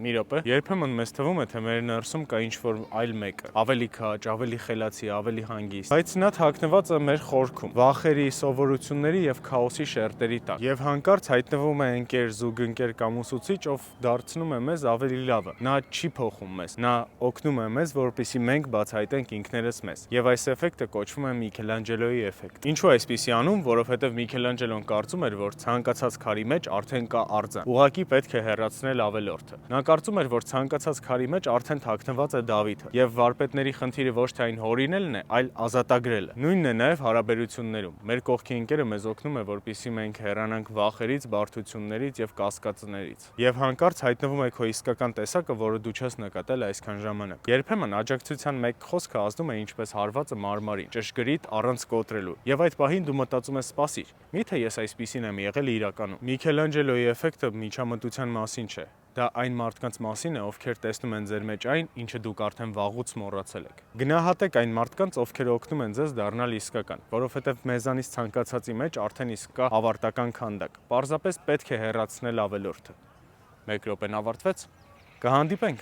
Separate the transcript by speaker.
Speaker 1: Մի րոպե, երբեմն մեզ թվում է, թե մեր ներսում կա ինչ-որ այլ մեկը, ավելի քաջ, ավելի խելացի, ավելի հանգիստ, բայց նա թաքնված է մեր խորքում, վախերի, սովորությունների եւ քաոսի շերտերի տակ։ Եվ հանկարծ հայտնվում է ընկեր, զուգընկեր կամ ուսուցիչ, ով դարձնում է մեզ ավելի լավը։ Նա չի փոխում մեզ, նա օգնում է մեզ, որպեսզի մենք բացահայտենք ինքներս մեզ։ Եվ այս էֆեկտը կոչվում է Միքելանջելոյի էֆեկտ։ Ինչու է այսպիսի անում, որովհետեւ Միքելանջելոն կարծում էր, որ ցանկացած քարի մեջ արդեն կա արձան։ Ուղղակի պետք է հեռացնել ավելորդը։ Նա կարծում էր, որ ցանկացած քարի մեջ արդեն թաքնված է Դավիթը, եւ վարպետների խնդիրը ոչ թե այն հորինելն է, այլ ազատագրելը։ Նույնն է նաեւ հարաբերություններում։ Մեր կողքի ընկերը մեզ օգնում է, որպեսզի մենք հեռանանք վախերից, բարդություններից եւ կասկածներից։ Եվ հանկարծ հայտնվում է քո իսկական տեսակը, որը դու չես նկատել այսքան ժամանակ։ Երբեմն աջակցության մեկ խոսքը ազդում է ինչպես հարվածը մարմարին, ճշգրիտ առանց կոտրելու։ Եվ այդ պահին դու մտածում ես՝ «Սպասիր, միթե ես այսպիսին եմ եղել իրականում»։ Միքելանջելոյի էֆեկտը միջամտության մասին չէ։ Դա այն մարդկանց մասին է, ովքեր տեսնում են ձեր մեջ այն, ինչը դուք արդեն վաղուց մոռացել եք։ Գնահատեք այն մարդկանց, ովքեր օգնում են ձեզ դառնալ իսկական, որովհետև մեզանից ցանկացածի մեջ արդեն իսկ կա ավարտական քանդակ։ Պարզապես պետք է հեռացնել ավելորդը։ 1 րոպեն ավարտվեց։ Կհանդիպենք։